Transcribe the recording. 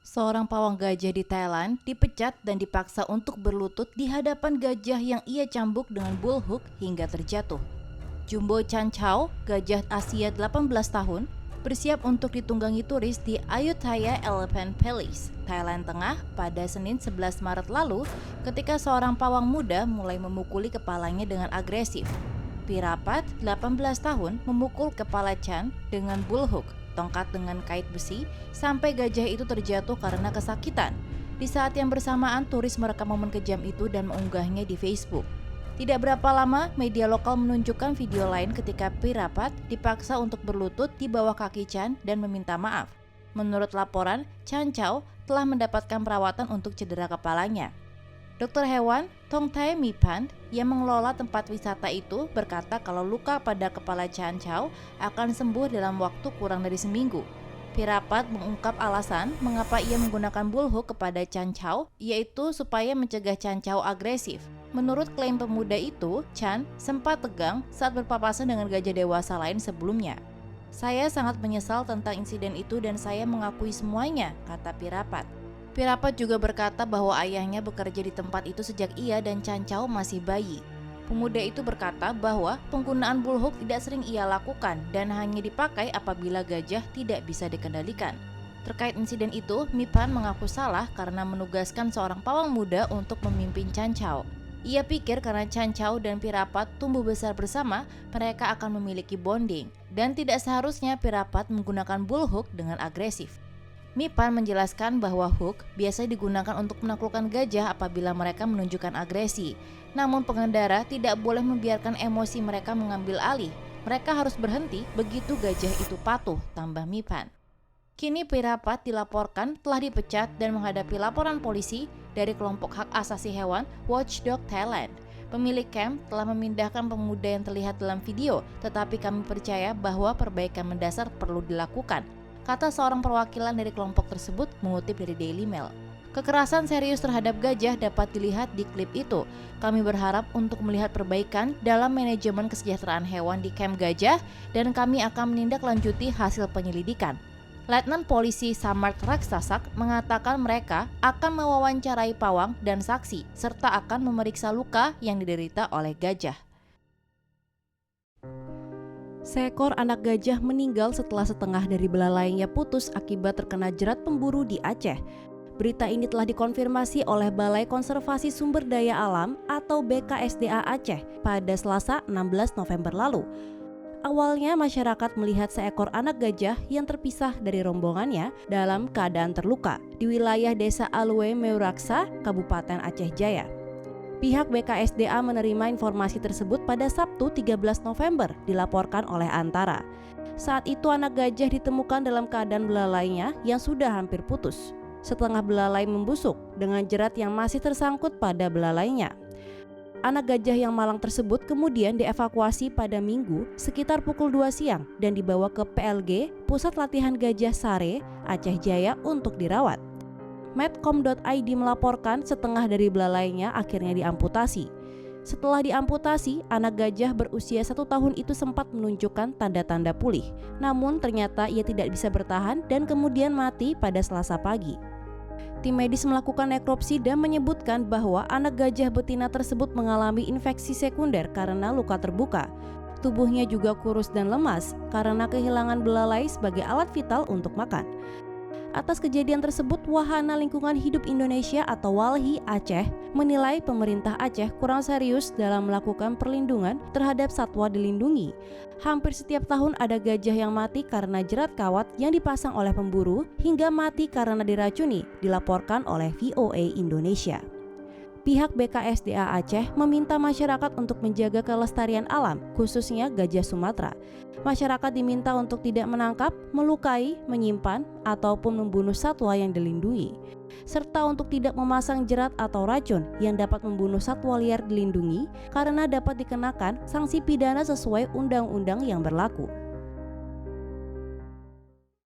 Seorang pawang gajah di Thailand dipecat dan dipaksa untuk berlutut di hadapan gajah yang ia cambuk dengan bullhook hingga terjatuh. Jumbo Chan Chow, gajah Asia 18 tahun, bersiap untuk ditunggangi turis di Ayutthaya Elephant Palace, Thailand Tengah pada Senin 11 Maret lalu ketika seorang pawang muda mulai memukuli kepalanya dengan agresif. Pirapat, 18 tahun, memukul kepala Chan dengan bullhook, tongkat dengan kait besi, sampai gajah itu terjatuh karena kesakitan. Di saat yang bersamaan, turis merekam momen kejam itu dan mengunggahnya di Facebook. Tidak berapa lama, media lokal menunjukkan video lain ketika Pirapat dipaksa untuk berlutut di bawah kaki Chan dan meminta maaf. Menurut laporan, Chan Chow telah mendapatkan perawatan untuk cedera kepalanya. Dokter hewan Thong Thai Mipan yang mengelola tempat wisata itu berkata kalau luka pada kepala Chan Chow akan sembuh dalam waktu kurang dari seminggu. Pirapat mengungkap alasan mengapa ia menggunakan bullhook kepada Chan Chow, yaitu supaya mencegah Chan Chow agresif. Menurut klaim pemuda itu, Chan sempat tegang saat berpapasan dengan gajah dewasa lain sebelumnya. "Saya sangat menyesal tentang insiden itu dan saya mengakui semuanya," kata Pirapat. Pirapat juga berkata bahwa ayahnya bekerja di tempat itu sejak ia dan Chan Chow masih bayi. Pemuda itu berkata bahwa penggunaan bullhook tidak sering ia lakukan dan hanya dipakai apabila gajah tidak bisa dikendalikan. Terkait insiden itu, Mipan mengaku salah karena menugaskan seorang pawang muda untuk memimpin Chan Chow. Ia pikir karena Chan Chow dan Pirapat tumbuh besar bersama, mereka akan memiliki bonding, dan tidak seharusnya Pirapat menggunakan bullhook dengan agresif. Mipan menjelaskan bahwa hook biasa digunakan untuk menaklukkan gajah apabila mereka menunjukkan agresi. Namun pengendara tidak boleh membiarkan emosi mereka mengambil alih. Mereka harus berhenti begitu gajah itu patuh, tambah Mipan. Kini Pirapat dilaporkan telah dipecat dan menghadapi laporan polisi dari kelompok hak asasi hewan Watchdog Thailand. Pemilik camp telah memindahkan pemuda yang terlihat dalam video, tetapi kami percaya bahwa perbaikan mendasar perlu dilakukan, kata seorang perwakilan dari kelompok tersebut mengutip dari Daily Mail. Kekerasan serius terhadap gajah dapat dilihat di klip itu. Kami berharap untuk melihat perbaikan dalam manajemen kesejahteraan hewan di kamp gajah dan kami akan menindaklanjuti hasil penyelidikan. Letnan Polisi Samarth Raksasak mengatakan mereka akan mewawancarai pawang dan saksi serta akan memeriksa luka yang diderita oleh gajah. Seekor anak gajah meninggal setelah setengah dari belalainya putus akibat terkena jerat pemburu di Aceh. Berita ini telah dikonfirmasi oleh Balai Konservasi Sumber Daya Alam atau BKSDA Aceh pada Selasa 16 November lalu. Awalnya masyarakat melihat seekor anak gajah yang terpisah dari rombongannya dalam keadaan terluka di wilayah Desa Alue Meuraksa, Kabupaten Aceh Jaya. Pihak BKSDA menerima informasi tersebut pada Sabtu 13 November, dilaporkan oleh Antara. Saat itu anak gajah ditemukan dalam keadaan belalainya yang sudah hampir putus. Setengah belalai membusuk dengan jerat yang masih tersangkut pada belalainya. Anak gajah yang malang tersebut kemudian dievakuasi pada Minggu sekitar pukul 2 siang dan dibawa ke PLG, Pusat Latihan Gajah Sare, Aceh Jaya untuk dirawat. Medcom.id melaporkan setengah dari belalainya akhirnya diamputasi. Setelah diamputasi, anak gajah berusia 1 tahun itu sempat menunjukkan tanda-tanda pulih. Namun ternyata ia tidak bisa bertahan dan kemudian mati pada Selasa pagi. Tim medis melakukan nekropsi dan menyebutkan bahwa anak gajah betina tersebut mengalami infeksi sekunder karena luka terbuka. Tubuhnya juga kurus dan lemas karena kehilangan belalai sebagai alat vital untuk makan. Atas kejadian tersebut, Wahana Lingkungan Hidup Indonesia atau WALHI Aceh menilai pemerintah Aceh kurang serius dalam melakukan perlindungan terhadap satwa dilindungi. Hampir setiap tahun ada gajah yang mati karena jerat kawat yang dipasang oleh pemburu hingga mati karena diracuni, dilaporkan oleh VOA Indonesia. Pihak BKSDA Aceh meminta masyarakat untuk menjaga kelestarian alam, khususnya gajah Sumatera. Masyarakat diminta untuk tidak menangkap, melukai, menyimpan, ataupun membunuh satwa yang dilindungi, serta untuk tidak memasang jerat atau racun yang dapat membunuh satwa liar dilindungi karena dapat dikenakan sanksi pidana sesuai undang-undang yang berlaku.